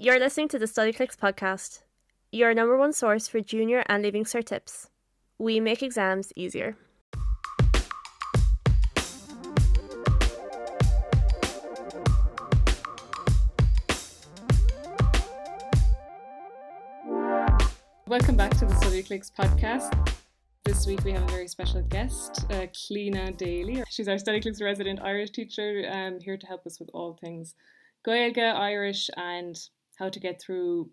You're listening to the Studyclix Podcast, your number one source for junior and leaving cert tips. We make exams easier. Welcome back to the Studyclix Podcast. This week we have a very special guest, Clíona Ní Dhálaigh. She's our Studyclix resident Irish teacher, here to help us with all things Gaeilge, Irish, and how to get through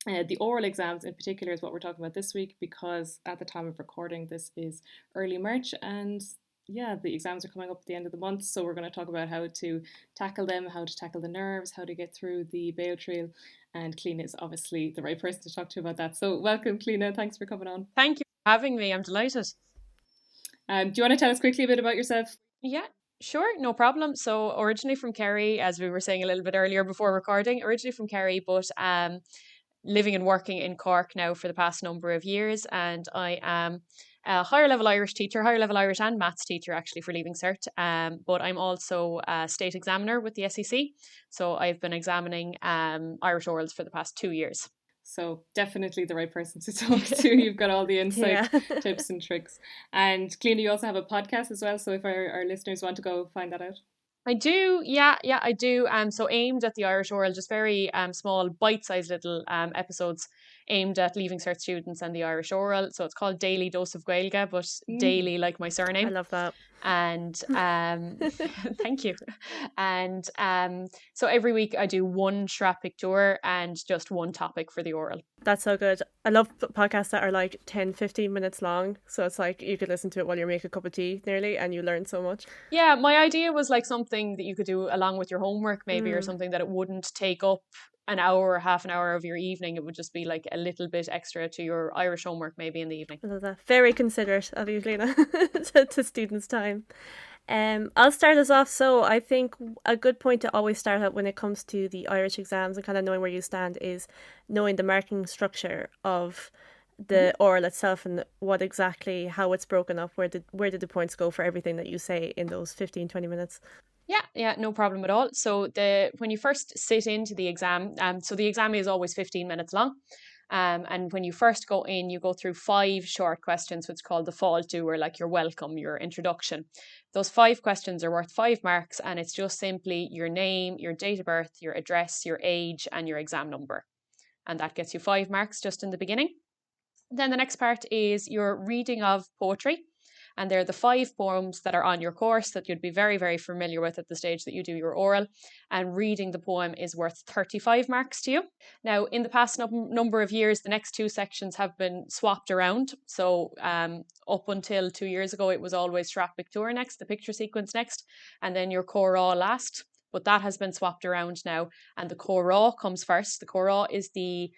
the oral exams in particular is what we're talking about this week, because at the time of recording this is early March and the exams are coming up at the end of the month, so we're going to talk about how to tackle them, how to tackle the nerves, how to get through the Béaltriail, and Clíona is obviously the right person to talk to about that. So welcome, Clíona, thanks for coming on. Thank you for having me, I'm delighted. Do you want to tell us quickly a bit about yourself? Yeah, sure, no problem. So originally from Kerry, as we were saying a little bit earlier before recording, originally from Kerry, but living and working in Cork now for the past number of years, and I am a higher level Irish teacher, higher level Irish and maths teacher actually for leaving cert, but I'm also a state examiner with the SEC, so I've been examining Irish orals for the past 2 years. So definitely the right person to talk to. You've got all the insight, tips and tricks. And Clíona, you also have a podcast as well, so if our listeners want to go find that out. I do, I do. So aimed at the Irish oral, just very small, bite-sized little episodes aimed at leaving cert students and the Irish oral. So it's called Daily Dose of Gaeilge, but daily like my surname. I love that. And thank you. And so every week I do one tropic tour and just one topic for the oral. That's so good. I love podcasts that are like 10-15 minutes long, so it's like you could listen to it while you make a cup of tea nearly and you learn so much. Yeah, my idea was like something that you could do along with your homework maybe, or something that it wouldn't take up an hour or half an hour of your evening. It would just be like a little bit extra to your Irish homework maybe in the evening. I love that. Very considerate of you, Clíona, to students' time. I'll start us off. So I think a good point to always start out when it comes to the Irish exams and kind of knowing where you stand is knowing the marking structure of the oral itself and how it's broken up. Where did the points go for everything that you say in those 15-20 minutes? Yeah, no problem at all. So when you first sit into the exam, so the exam is always 15 minutes long. And when you first go in, you go through 5 short questions, which is called the fall to, or like your welcome, your introduction. Those 5 questions are worth 5 marks, and it's just simply your name, your date of birth, your address, your age, and your exam number. And that gets you 5 marks just in the beginning. Then the next part is your reading of poetry. And they're the 5 poems that are on your course that you'd be very, very familiar with at the stage that you do your oral. And reading the poem is worth 35 marks to you. Now, in the past number of years, the next 2 sections have been swapped around. So up until 2 years ago, it was always Shrap Picture next, the picture sequence next, and then your Córa last. But that has been swapped around now. And the Córa comes first. The Córa is the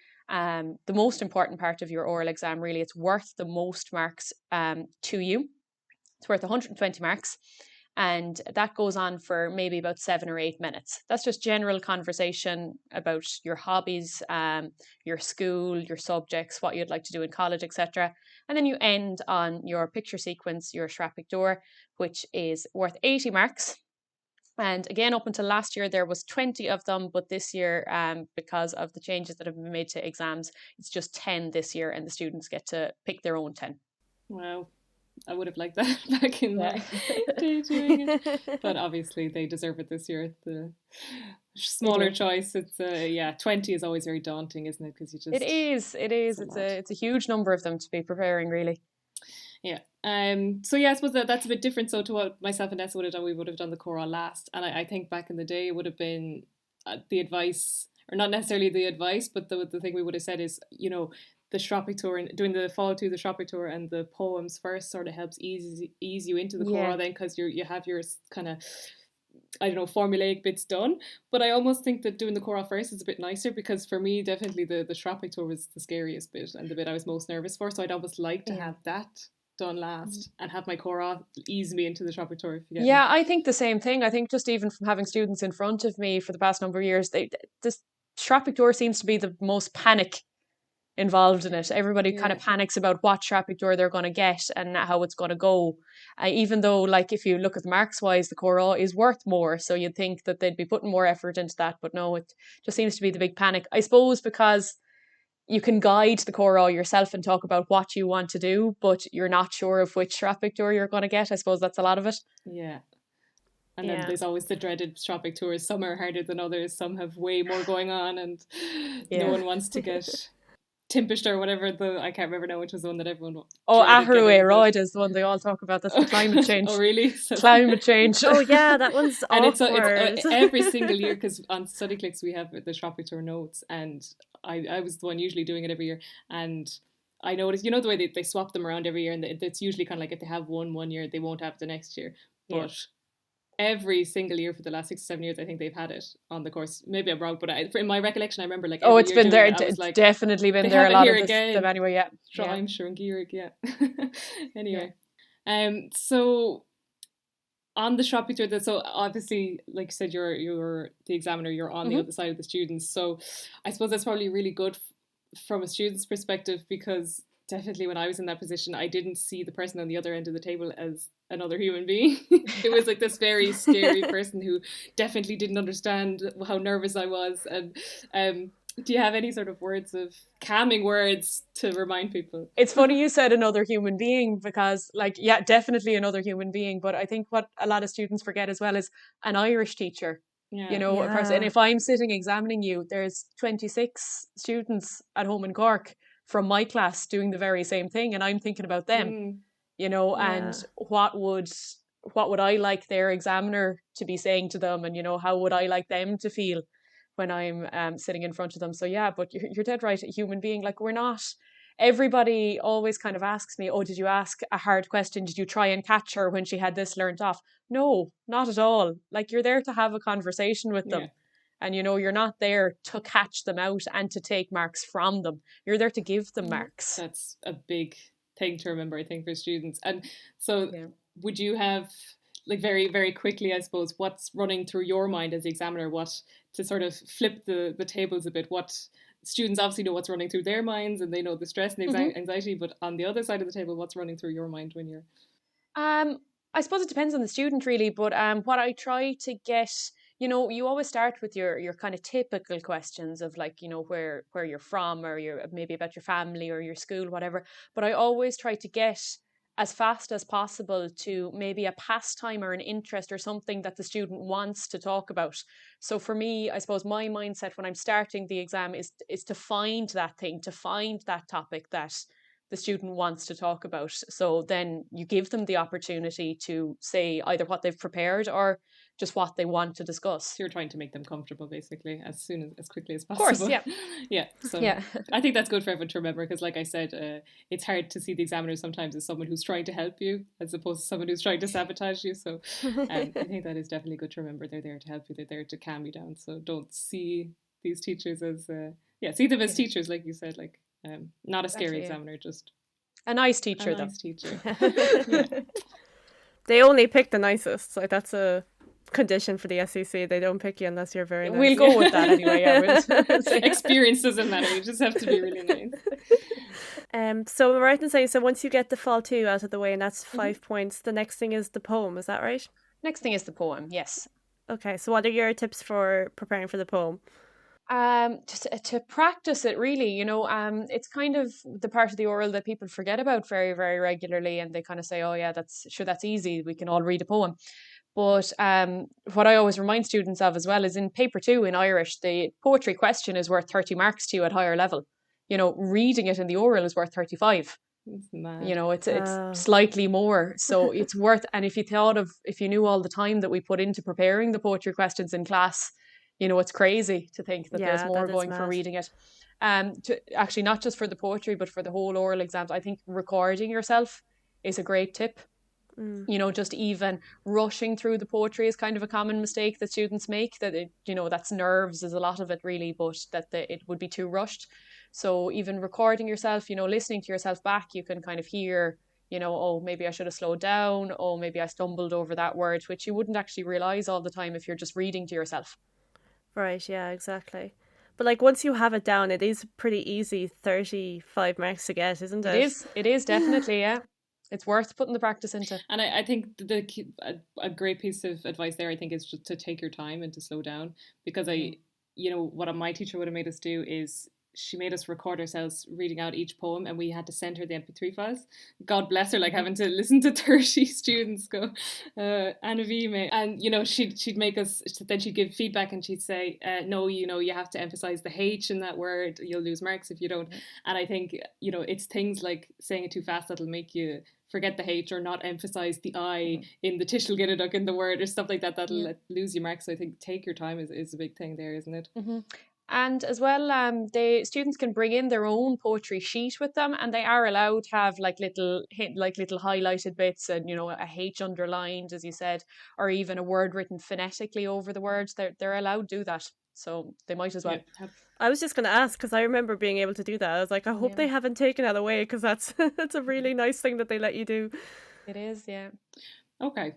most important part of your oral exam, really. It's worth the most marks to you. It's worth 120 marks, and that goes on for maybe about 7 or 8 minutes. That's just general conversation about your hobbies, your school, your subjects, what you'd like to do in college, etc. And then you end on your picture sequence, your Shrap Picture, which is worth 80 marks. And again, up until last year, there was 20 of them, but this year, because of the changes that have been made to exams, it's just 10 this year, and the students get to pick their own 10. Wow. I would have liked that back in my day doing it. But obviously they deserve it this year. The smaller choice. It's 20 is always very daunting, isn't it? Because you just It is. It's a huge number of them to be preparing, really. Yeah. So yeah, I suppose that's a bit different. So to what myself and Nessa would have done, we would have done the Córa last. And I think back in the day it would have been the advice, or not necessarily the advice, but the thing we would have said is, the Shrap Picture and doing the fall to the Shrap Picture and the poems first sort of helps ease you into the Córa then, because you have your kind of, I don't know, formulaic bits done. But I almost think that doing the Córa first is a bit nicer, because for me definitely the Shrap Picture was the scariest bit and the bit I was most nervous for, so I'd almost like to have that done last and have my Córa ease me into the Shrap Picture. I think the same thing. I think just even from having students in front of me for the past number of years, this Shrap Picture seems to be the most panic involved in it. Everybody kind of Yeah. panics about what traffic door they're going to get and how it's going to go. Even though, like, if you look at the marks wise, the core is worth more. So you'd think that they'd be putting more effort into that. But no, it just seems to be the big panic. I suppose because you can guide the core yourself and talk about what you want to do, but you're not sure of which traffic door you're going to get. I suppose that's a lot of it. Yeah. And then Yeah. there's always the dreaded tropic tours. Some are harder than others. Some have way more going on, and no one wants to get Timpished or whatever. I can't remember now which was the one that everyone. Oh, dreaded Aharu getting, Road is the one they all talk about. That's the climate change. Oh, really? Climate change. Oh, yeah, that one's And awkward. it's every single year, because on Studyclix we have the tropic tour notes, and I was the one usually doing it every year, and I noticed, you know, the way they swap them around every year, and it's usually kind of like if they have one year, they won't have it the next year. But every single year for the last 6 or 7 years, I think they've had it on the course. Maybe I'm wrong, but in my recollection, I remember like Oh, it's been there. It's like, definitely been there a lot of this stuff anyway. Yeah. Trying sure Gearig, yeah. Anyway, so on the tropic tour, so obviously, like you said, you're the examiner. You're on the other side of the students. So I suppose that's probably really good from a student's perspective, because definitely when I was in that position, I didn't see the person on the other end of the table as another human being. It was like this very scary person who definitely didn't understand how nervous I was. And do you have any sort of words of calming words to remind people? It's funny you said another human being, because like, yeah, definitely another human being. But I think what a lot of students forget as well is an Irish teacher. Yeah. You know, and if I'm sitting examining you, there's 26 students at home in Cork from my class doing the very same thing, and I'm thinking about them, you know, and what would I like their examiner to be saying to them, and, you know, how would I like them to feel when I'm sitting in front of them. So yeah, but you're dead right, a human being. Like, we're not, everybody always kind of asks me, oh, did you ask a hard question? Did you try and catch her when she had this learnt off? No, not at all. Like, you're there to have a conversation with them. And, you know, you're not there to catch them out and to take marks from them. You're there to give them marks. That's a big thing to remember, I think, for students. And so would you have, like, very, very quickly, I suppose, what's running through your mind as the examiner, what to sort of flip the tables a bit, what students obviously know what's running through their minds, and they know the stress and the anxiety, but on the other side of the table, what's running through your mind when you're... I suppose it depends on the student, really, but what I try to get, you know, you always start with your kind of typical questions of, like, you know, where you're from, or maybe about your family or your school, whatever. But I always try to get as fast as possible to maybe a pastime or an interest or something that the student wants to talk about. So for me, I suppose my mindset when I'm starting the exam is to find that thing, to find that topic that the student wants to talk about. So then you give them the opportunity to say either what they've prepared or just what they want to discuss. So you're trying to make them comfortable, basically, as quickly as possible. Of course, So I think that's good for everyone to remember, because, like I said, it's hard to see the examiner sometimes as someone who's trying to help you as opposed to someone who's trying to sabotage you. So I think that is definitely good to remember. They're there to help you. They're there to calm you down. So don't see these teachers as see them as teachers, like you said, like not a scary examiner, just a nice teacher. Teacher. They only pick the nicest. Like, that's a condition for the SEC. They don't pick you unless you're very nice. We'll go with that anyway. Experience doesn't matter. You just have to be really nice. So I'm right in saying, so once you get the fall 2 out of the way, and that's 5 points, the next thing is the poem. Is that right? Next thing is the poem. Yes. Okay. So what are your tips for preparing for the poem? Just to practice it, really, you know, it's kind of the part of the oral that people forget about very, very regularly, and they kind of say, oh yeah, that's easy, we can all read a poem. But what I always remind students of as well is in paper 2 in Irish, the poetry question is worth 30 marks to you at higher level. You know, reading it in the oral is worth 35. You know, it's slightly more, so it's worth. And if you knew all the time that we put into preparing the poetry questions in class, you know, it's crazy to think that there's more going for reading it. To actually, not just for the poetry, but for the whole oral exams, I think recording yourself is a great tip. You know, just even rushing through the poetry is kind of a common mistake that students make, that it, you know, that's nerves is a lot of it really, but that it would be too rushed. So even recording yourself, you know, listening to yourself back, you can kind of hear, you know, oh, maybe I should have slowed down. Oh, maybe I stumbled over that word, which you wouldn't actually realize all the time if you're just reading to yourself. Right, yeah, exactly. But like once you have it down, it is pretty easy 35 marks to get, isn't it? It is definitely, yeah. It's worth putting the practice into. And I think a great piece of advice there, I think, is just to take your time and to slow down. Because what my teacher would have made us do is she made us record ourselves reading out each poem, and we had to send her the MP3 files. God bless her, like having to listen to 30 students go, Anavime. And, she'd make us, then she'd give feedback and she'd say, no, you have to emphasize the H in that word. You'll lose marks if you don't. And I think, it's things like saying it too fast that'll make you forget the H or not emphasize the I in the tishel get in the word or stuff like that. That'll lose you marks. So I think take your time is a big thing there, isn't it? Mm-hmm. And as well, the students can bring in their own poetry sheet with them, and they are allowed to have like little highlighted bits and a H underlined, as you said, or even a word written phonetically over the words. They're allowed to do that, so they might as well. Yeah. I was just going to ask because I remember being able to do that. I was like, I hope they haven't taken that away because that's a really nice thing that they let you do. It is, yeah. Okay,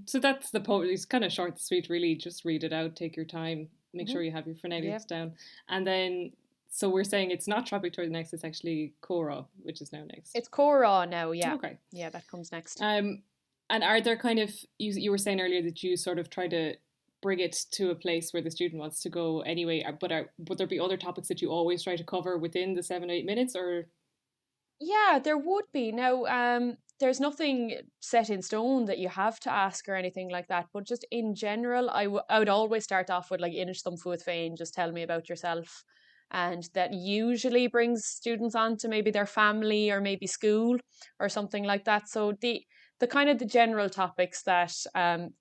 so that's the poetry. It's kind of short and sweet, really. Just read it out, take your time. Make sure you have your phonetics down. And then, so we're saying it's not tropic next, it's actually Cora, which is now next. It's Cora now, yeah. Okay. Yeah, that comes next. And are there kind of, you were saying earlier that you sort of try to bring it to a place where the student wants to go anyway, but would there be other topics that you always try to cover within the 7 or 8 minutes, or? Yeah, there would be. Now, there's nothing set in stone that you have to ask or anything like that. But just in general, I would always start off with like Inish them fuath féin, just tell me about yourself. And that usually brings students on to maybe their family or maybe school or something like that. So the kind of the general topics that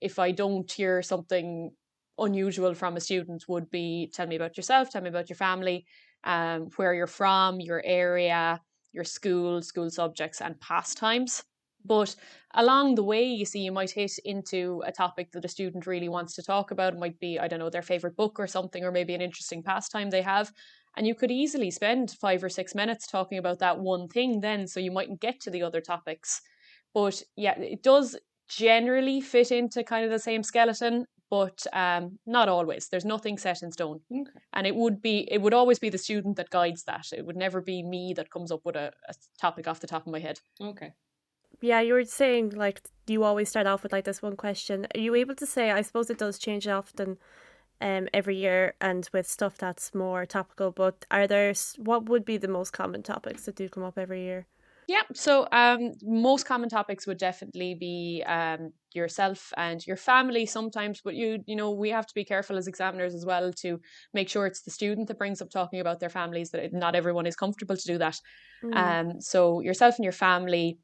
if I don't hear something unusual from a student would be tell me about yourself, tell me about your family, where you're from, your area, your school subjects and pastimes. But along the way, you see, you might hit into a topic that a student really wants to talk about. It might be, I don't know, their favorite book or something, or maybe an interesting pastime they have. And you could easily spend 5 or 6 minutes talking about that one thing then, so you mightn't get to the other topics. But yeah, it does generally fit into kind of the same skeleton, but not always. There's nothing set in stone. Okay. And it would always be the student that guides that. It would never be me that comes up with a topic off the top of my head. Okay. Yeah, you were saying like you always start off with like this one question. Are you able to say, I suppose it does change often every year and with stuff that's more topical, but what would be the most common topics that do come up every year? Yeah, so most common topics would definitely be yourself and your family sometimes, but we have to be careful as examiners as well to make sure it's the student that brings up talking about their families, that not everyone is comfortable to do that. So yourself and your family,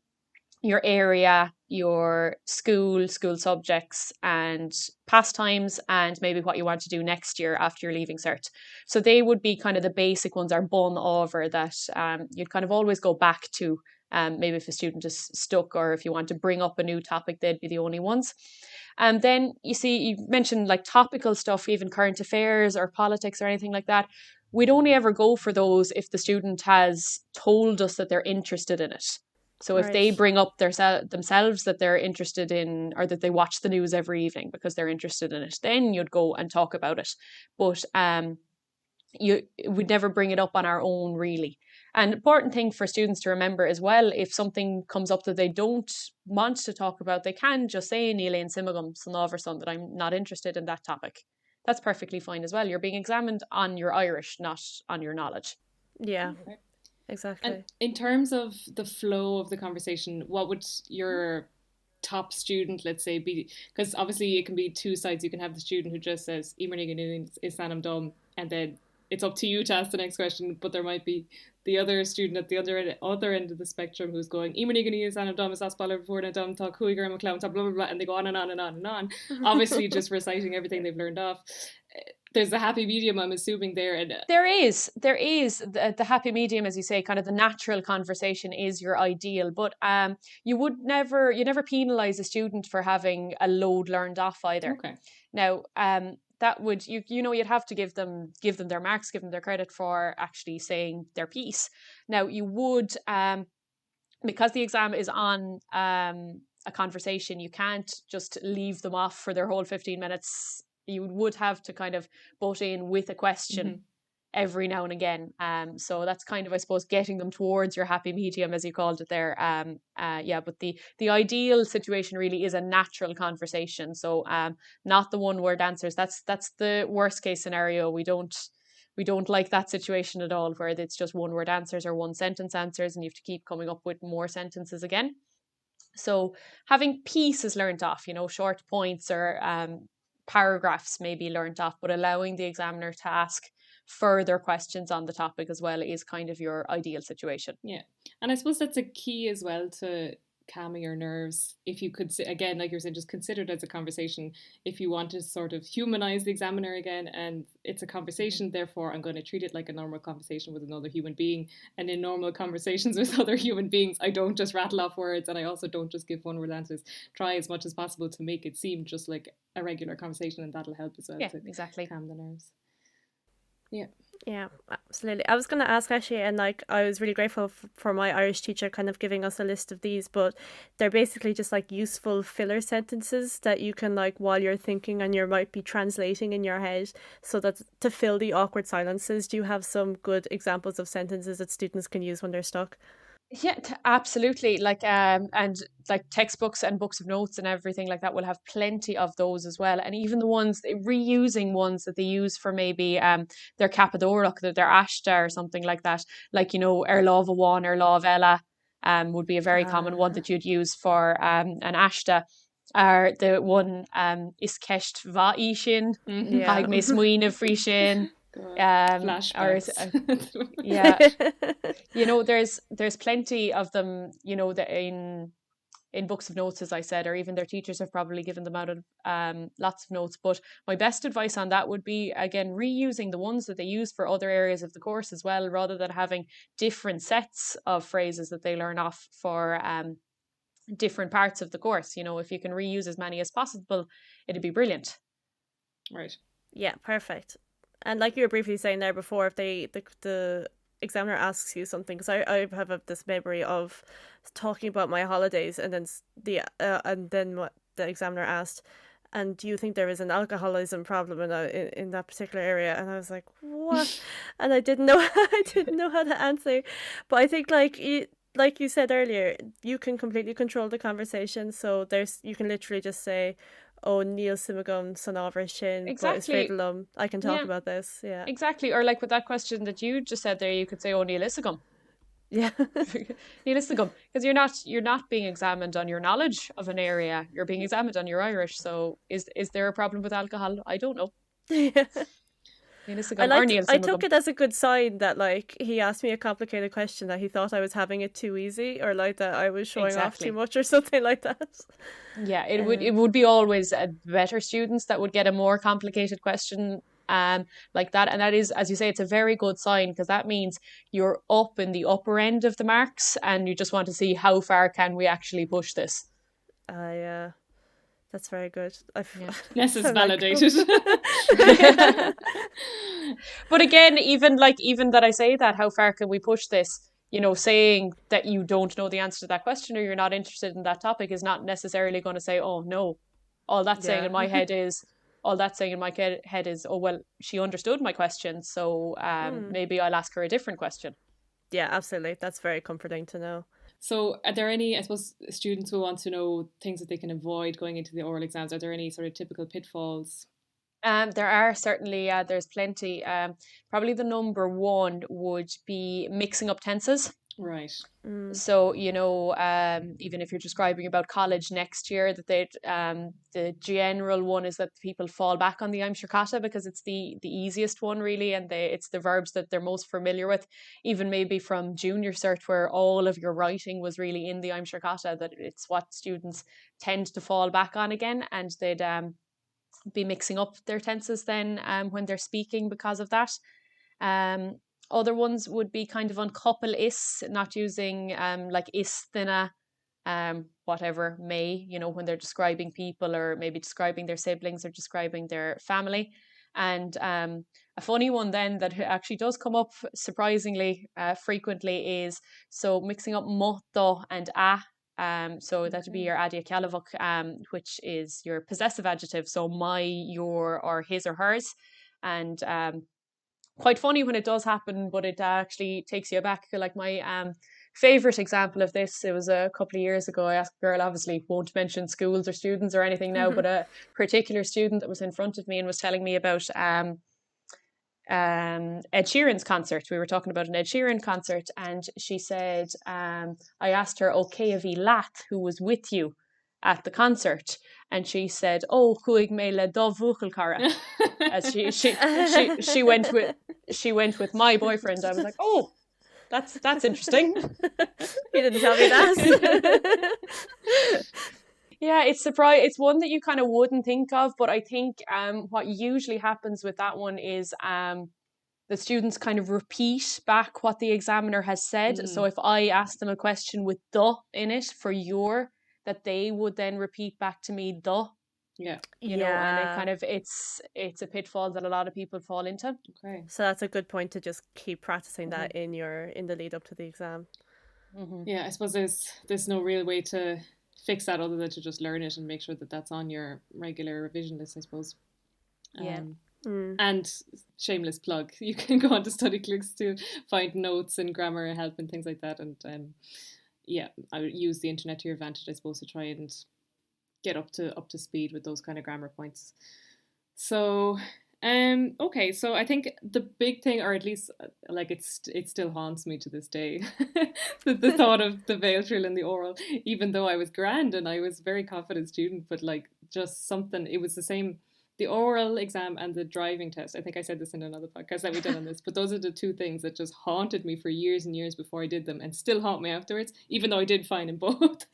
your area, your school subjects and pastimes, and maybe what you want to do next year after you're leaving Cert. So they would be kind of the basic ones, are bun over that you'd kind of always go back to. Maybe if a student is stuck or if you want to bring up a new topic, they'd be the only ones. And then you see, you mentioned like topical stuff, even current affairs or politics or anything like that. We'd only ever go for those if the student has told us that they're interested in it. So if they bring up themselves that they're interested in, or that they watch the news every evening because they're interested in it, then you'd go and talk about it. But we'd never bring it up on our own, really. An important thing for students to remember as well, if something comes up that they don't want to talk about, they can just say Níl Simagum Son that I'm not interested in that topic. That's perfectly fine as well. You're being examined on your Irish, not on your knowledge. Yeah. Okay. Exactly. And in terms of the flow of the conversation, what would your top student, let's say, be? Because obviously it can be two sides. You can have the student who just says Imernigan is Sanam Dom, and then it's up to you to ask the next question, but there might be the other student at the other end of the spectrum who's going Imernigan is Sanam Dom is Aspaler before Dom talk Huiger and McLeod blah blah blah, and they go on and on and on and on. Obviously just reciting everything they've learned off. There's a happy medium, I'm assuming, there. And there is the happy medium, as you say, kind of the natural conversation is your ideal, but you never penalise a student for having a load learned off either. Okay. Now that would you'd have to give them their marks, give them their credit for actually saying their piece. Now you would because the exam is on a conversation, you can't just leave them off for their whole 15 minutes. You would have to kind of butt in with a question every now and again. So that's kind of, I suppose, getting them towards your happy medium, as you called it there. But the ideal situation really is a natural conversation. So not the one word answers. That's the worst case scenario. We don't like that situation at all, where it's just one word answers or one sentence answers, and you have to keep coming up with more sentences again. So having pieces learnt off, short points or paragraphs maybe learnt off, but allowing the examiner to ask further questions on the topic as well is kind of your ideal situation. Yeah. And I suppose that's a key as well to calming your nerves. If you could, again, like you're saying, just consider it as a conversation. If you want to sort of humanize the examiner again, and it's a conversation, therefore I'm going to treat it like a normal conversation with another human being. And in normal conversations with other human beings, I don't just rattle off words, and I also don't just give one word answers. Try as much as possible to make it seem just like a regular conversation, and that'll help as well to exactly calm the nerves. Yeah, absolutely. I was going to ask actually, and like I was really grateful for my Irish teacher kind of giving us a list of these, but they're basically just like useful filler sentences that you can, like, while you're thinking and you might be translating in your head, so that to fill the awkward silences. Do you have some good examples of sentences that students can use when they're stuck? Yeah, absolutely. And like textbooks and books of notes and everything like that will have plenty of those as well. And even the ones, reusing ones that they use for maybe their capadorach, their ashta or something like that. Like, ar láv amháin, ar láv eile would be a very common one that you'd use for an ashta. Or the one is ceist va sin, ag me smuoine frí sin. Flashbacks. There's plenty of them, that in books of notes, as I said, or even their teachers have probably given them out of lots of notes. But my best advice on that would be, again, reusing the ones that they use for other areas of the course as well, rather than having different sets of phrases that they learn off for different parts of the course. If you can reuse as many as possible, it'd be brilliant. Right. Yeah, perfect. And like you were briefly saying there before, if the examiner asks you something, because I have this memory of talking about my holidays, and then what the examiner asked, and do you think there is an alcoholism problem in that particular area? And I was like, what? And I didn't know how to answer. But I think like you said earlier, you can completely control the conversation. So you can literally just say, oh, Neil Simagum san ábhar sin, exactly. I can talk about this. Yeah. Exactly. Or like with that question that you just said there, you could say, oh, Neil Isagum. Yeah. Neil Isagum. Because you're not being examined on your knowledge of an area. You're being examined on your Irish. So is there a problem with alcohol? I don't know. Yeah. I took it as a good sign that, like, he asked me a complicated question that he thought I was having it too easy, or like that I was showing off too much or something like that. Yeah, it would be always better students that would get a more complicated question like that, and that is, as you say, it's a very good sign, because that means you're up in the upper end of the marks, and you just want to see how far can we actually push this. Yeah. That's very good. Yes, it's validated. But again, even that I say that, how far can we push this? Saying that you don't know the answer to that question or you're not interested in that topic is not necessarily going to say, oh no, all that's saying in my head is, oh well, she understood my question, so maybe I'll ask her a different question. Yeah, absolutely. That's very comforting to know. So are there any, I suppose, students who want to know things that they can avoid going into the oral exams? Are there any sort of typical pitfalls? There are certainly, there's plenty. Probably the number one would be mixing up tenses. Right. So, even if you're describing about college next year, that the general one is that people fall back on the Aimsir Kata because it's the easiest one really, and it's the verbs that they're most familiar with. Even maybe from junior cert, where all of your writing was really in the Aimsir Kata, that it's what students tend to fall back on again, and they'd be mixing up their tenses then when they're speaking because of that. Other ones would be kind of uncouple is, not using like is thinna, whatever may, when they're describing people or maybe describing their siblings or describing their family. And a funny one then that actually does come up surprisingly frequently is so mixing up motto and a. So that would be your adia calavuk, which is your possessive adjective. So my, your, or his or hers. And quite funny when it does happen, but it actually takes you back. Like my favorite example of this, it was a couple of years ago. I asked a girl, obviously won't mention schools or students or anything now, but a particular student that was in front of me and was telling me about Ed Sheeran's concert. We were talking about an Ed Sheeran concert, and she said, I asked her, okay, Avi Lath, who was with you at the concert, and she said, "Oh, chuig me le do vuchel cara," as she went with my boyfriend. I was like, "Oh, that's interesting." You didn't tell me that. Yeah, it's one that you kind of wouldn't think of, but I think what usually happens with that one is the students kind of repeat back what the examiner has said. So if I ask them a question with "the" in it for your, that they would then repeat back to me "the." Yeah. You know, and it kind of it's a pitfall that a lot of people fall into. Okay. So that's a good point to just keep practicing that in the lead up to the exam. Yeah, I suppose there's no real way to fix that other than to just learn it and make sure that that's on your regular revision list, I suppose. And shameless plug, you can go on to Studyclix to find notes and grammar help and things like that. And I would use the internet to your advantage, I suppose, to try and get up to speed with those kind of grammar points. So okay, so I think the big thing, or at least like it still haunts me to this day, the thought of the Béaltriail and the oral, even though I was grand and I was a very confident student, but like just something, it was the same. The oral exam and the driving test. I think I said this in another podcast that we did on this, but those are the two things that just haunted me for years and years before I did them, and still haunt me afterwards, even though I did fine in both.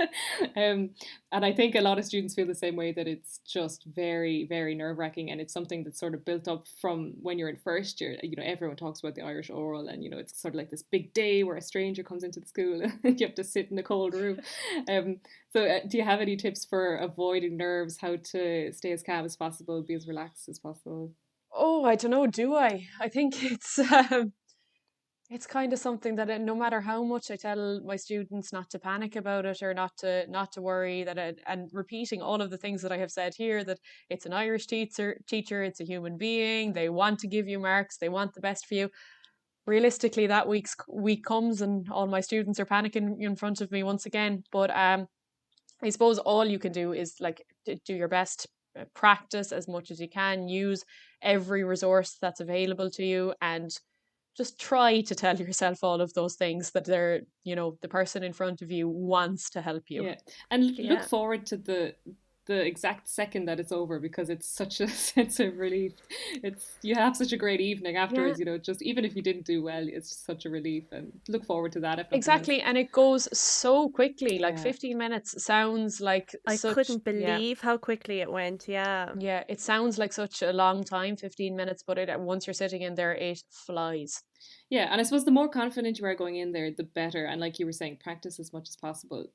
And I think a lot of students feel the same way, that it's just very, very nerve-wracking, and it's something that's sort of built up from when you're in first year. You know, everyone talks about the Irish oral, and you know, it's sort of like this big day where a stranger comes into the school and you have to sit in a cold room. So do you have any tips for avoiding nerves, how to stay as calm as possible, be as relaxed as possible? Oh, I don't know, do I? I think it's kind of something that no matter how much I tell my students not to panic about it, or not to worry, and repeating all of the things that I have said here, that it's an Irish teacher, it's a human being, they want to give you marks, they want the best for you. Realistically, that week comes and all my students are panicking in front of me once again. But I suppose all you can do is like do your best, practice as much as you can, use every resource that's available to you, and just try to tell yourself all of those things, that they're, you know, the person in front of you wants to help you. Yeah, and look forward to the exact second that it's over, because it's such a sense of relief. You have such a great evening afterwards, you know, just even if you didn't do well, it's such a relief, and look forward to that. Exactly, and it goes so quickly, like 15 minutes sounds like I couldn't believe how quickly it went. Yeah, it sounds like such a long time, 15 minutes, but once you're sitting in there, it flies. Yeah, and I suppose the more confident you are going in there, the better. And like you were saying, practice as much as possible.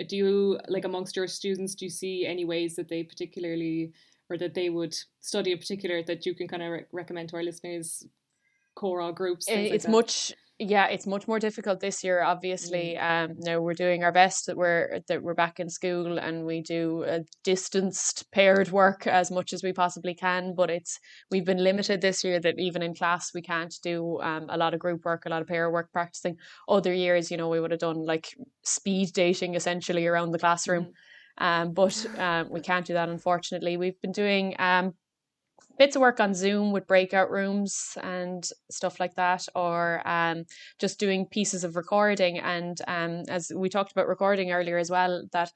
Do you, like amongst your students, do you see any ways that they particularly, or that they would study in particular, that you can kind of recommend to our listeners, choral groups? It's much more difficult this year, obviously. Now we're doing our best that we're back in school, and we do a distanced paired work as much as we possibly can, but we've been limited this year, that even in class we can't do a lot of group work, a lot of pair work practicing. Other years, you know, we would have done like speed dating essentially around the classroom. But we can't do that, unfortunately. We've been doing bits of work on Zoom with breakout rooms and stuff like that, or just doing pieces of recording. And as we talked about recording earlier as well, that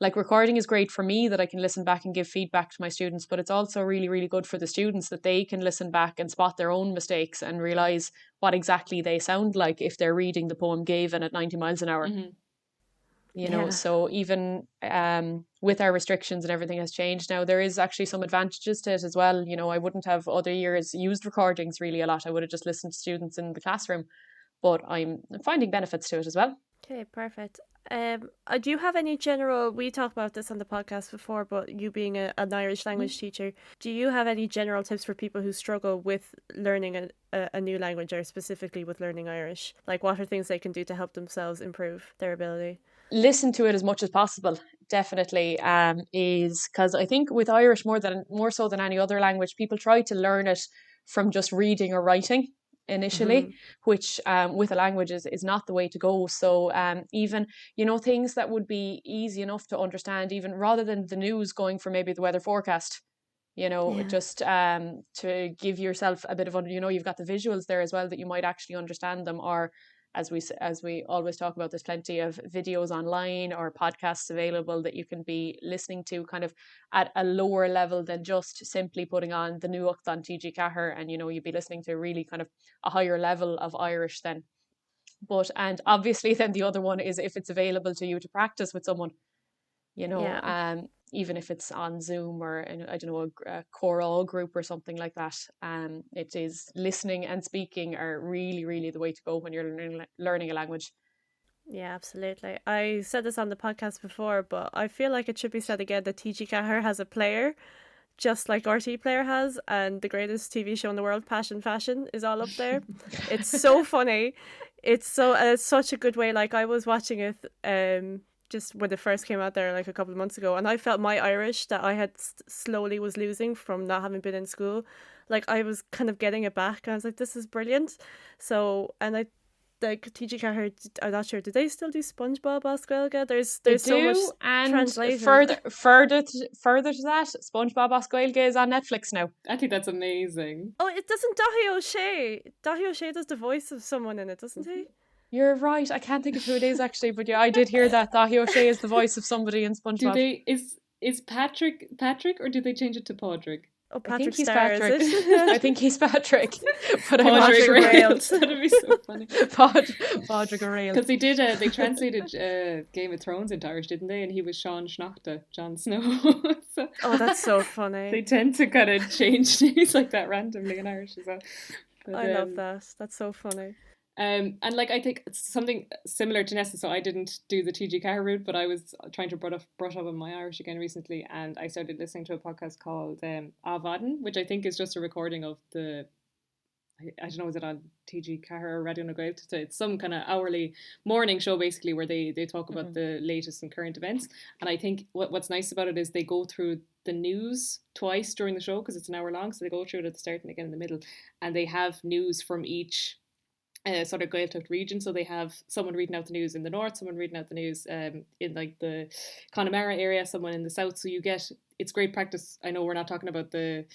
like recording is great for me, that I can listen back and give feedback to my students, but it's also really, really good for the students, that they can listen back and spot their own mistakes and realise what exactly they sound like if they're reading the poem Gavin at 90 miles an hour. You know, so even with our restrictions and everything has changed now, there is actually some advantages to it as well. You know, I wouldn't have other years used recordings really a lot. I would have just listened to students in the classroom, but I'm finding benefits to it as well. Okay, perfect. Do you have any we talked about this on the podcast before, but you being an Irish language teacher, do you have any general tips for people who struggle with learning a new language, or specifically with learning Irish? Like, what are things they can do to help themselves improve their ability? Listen to it as much as possible, definitely, is because I think with Irish more so than any other language, people try to learn it from just reading or writing. initially, which with a language is not the way to go. So even, things that would be easy enough to understand, even rather than the news going for maybe the weather forecast, just to give yourself a bit of, you've got the visuals there as well that you might actually understand them, or as we always talk about, there's plenty of videos online or podcasts available that you can be listening to kind of at a lower level than just simply putting on the Nuacht on TG Cahir, and you'd be listening to really kind of a higher level of Irish then. And obviously then the other one is if it's available to you to practice with someone, even if it's on Zoom or I don't know, a choral group or something like that. It is listening and speaking are really, really the way to go when you're learning a language. Yeah, absolutely. I said this on the podcast before, but I feel like it should be said again that TG Cahir has a player, just like RT Player has, and the greatest TV show in the world, Passion Fashion, is all up there. It's so funny. It's such a good way. Like, I was watching it just when it first came out there like a couple of months ago, and I felt my Irish that I had slowly was losing from not having been in school. Like, I was kind of getting it back, and I was like, this is brilliant. So, and I like TG Cahir, I'm not sure, do they still do SpongeBob Oscuelga? There's so much and translation. Further to that, SpongeBob Oscuelga is on Netflix now. I think that's amazing. Oh, it doesn't Daithí O'Shea. Daithí O'Shea does the voice of someone in it, doesn't he? You're right. I can't think of who it is actually, but yeah, I did hear that Daithí O'Shea is the voice of somebody in SpongeBob. Is Patrick, or do they change it to Padraig? Oh, Patrick, I think he's Star, Patrick. is it? I think he's Patrick. But Padraig I'm not sure. Rails. That'd be so funny. Padraig Rails. Because they translated Game of Thrones into Irish, didn't they? And he was Sean Schnochte, Jon Snow. So oh, that's so funny. They tend to kind of change names like that randomly in Irish as well. But, I love that. That's so funny. And like, I think it's something similar to Nessa. So I didn't do the TG Cahir route, but I was trying to brush up on my Irish again recently, and I started listening to a podcast called Avadon, which I think is just a recording of I don't know, is it on TG Cahir or Radio na Gaeltacht? It's some kind of hourly morning show basically where they talk about the latest and current events. And I think what's nice about it is they go through the news twice during the show because it's an hour long. So they go through it at the start and again in the middle, and they have news from each sort of Gaeltacht region. So they have someone reading out the news in the north, someone reading out the news in like the Connemara area, someone in the south. So it's great practice. I know we're not talking about the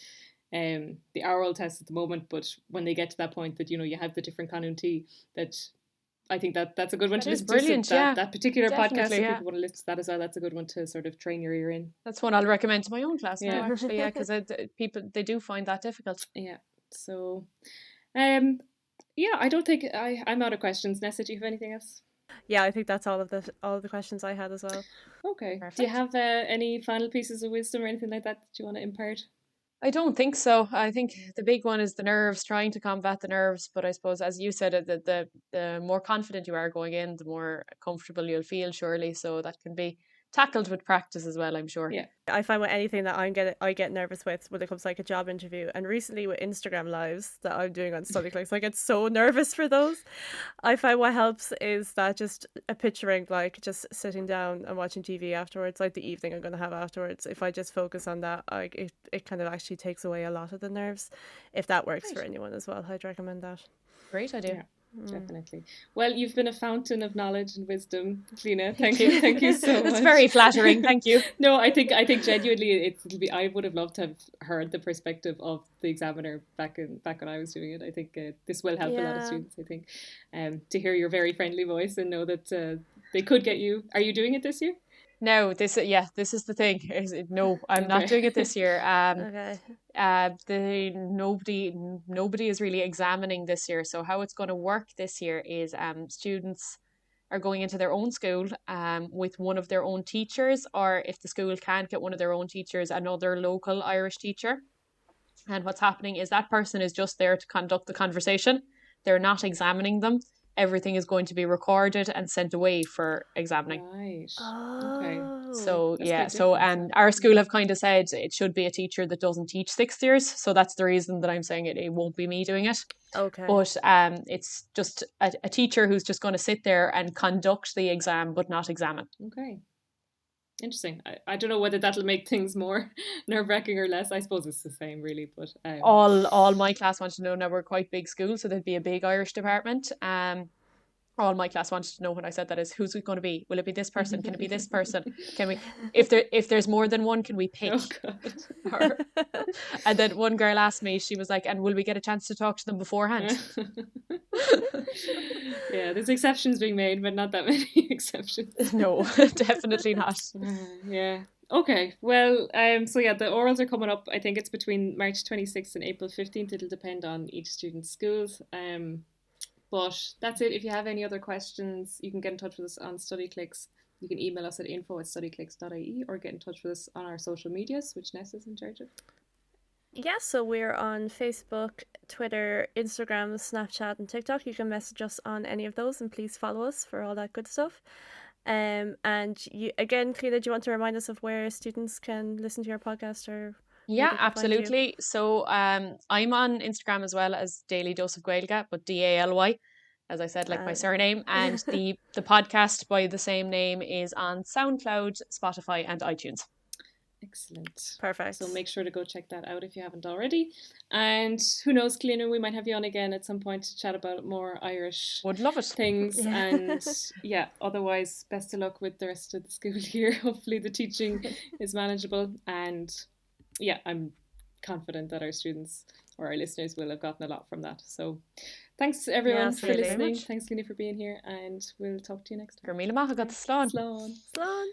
oral test at the moment, but when they get to that point that you have the different Canunti, that I think that's a good one to listen brilliant, to. That particular podcast, if people want to listen to that as well, that's a good one to sort of train your ear in. That's one I'll recommend to my own class now, actually, because people, they do find that difficult. Yeah. So, I don't think I'm out of questions. Nessa, do you have anything else? Yeah, I think that's all of the questions I had as well. Okay. Perfect. Do you have any final pieces of wisdom or anything like that you want to impart? I don't think so. I think the big one is the nerves, trying to combat the nerves. But I suppose, as you said, the more confident you are going in, the more comfortable you'll feel, surely. So that can be tackled with practice as well, I'm sure. Yeah. I find with anything that I get nervous with when it comes to like a job interview, and recently with Instagram lives that I'm doing on Studyclix, I get so nervous for those. I find what helps is that just a picturing, like just sitting down and watching TV afterwards, like the evening I'm going to have afterwards. If I just focus on that, it kind of actually takes away a lot of the nerves. If that works for anyone as well, I'd recommend that. Great idea. Yeah. Definitely. Well, you've been a fountain of knowledge and wisdom, Clíona. Thank you so much. That's very flattering. Thank you. No, I think genuinely I would have loved to have heard the perspective of the examiner back when I was doing it. I think this will help a lot of students. I think to hear your very friendly voice and know that they could get you. Are you doing it this year? No, this is the thing. No, I'm not doing it this year. Nobody is really examining this year. So how it's going to work this year is students are going into their own school with one of their own teachers, or if the school can't get one of their own teachers, another local Irish teacher. And what's happening is that person is just there to conduct the conversation. They're not examining them. Everything is going to be recorded and sent away for examining. Right. Okay. So and our school have kind of said it should be a teacher that doesn't teach 6th years. So that's the reason that I'm saying it won't be me doing it. Okay. But it's just a teacher who's just going to sit there and conduct the exam but not examine. Okay. Interesting. I don't know whether that'll make things more nerve-wracking or less. I suppose it's the same, really. But all my class wanted to know. Now we're quite big school, so there'd be a big Irish department. All my class wanted to know when I said that is, who's it going to be? Will it be this person? Can it be this person? Can we, if there's more than one, can we pick? Oh God. And then one girl asked me, she was like, and will we get a chance to talk to them beforehand? Yeah, there's exceptions being made, but not that many exceptions. No, definitely not. Yeah. Okay. Well, so yeah, the orals are coming up. I think it's between March 26th and April 15th. It'll depend on each student's schools. But that's it. If you have any other questions, you can get in touch with us on Studyclix. You can email us at info@studyclix.ie or get in touch with us on our social medias, which Ness is in charge of. Yeah, so we're on Facebook, Twitter, Instagram, Snapchat, and TikTok. You can message us on any of those, and please follow us for all that good stuff. And you, again, Clíona, do you want to remind us of where students can listen to your podcast or? Yeah, absolutely. So I'm on Instagram as well as Daily Dose of Gaeilge, but DALY, as I said, like my surname. And the podcast by the same name is on SoundCloud, Spotify, and iTunes. Excellent. Perfect. So make sure to go check that out if you haven't already. And who knows, Clíona, we might have you on again at some point to chat about more Irish Would love it. things. Yeah. And yeah, otherwise, best of luck with the rest of the school year. Hopefully the teaching is manageable. And yeah, I'm confident that our students or our listeners will have gotten a lot from that. So thanks everyone for listening. Thanks, Clíona, for being here. And we'll talk to you next time. Gur míle maith agat slán. Slán. Slán.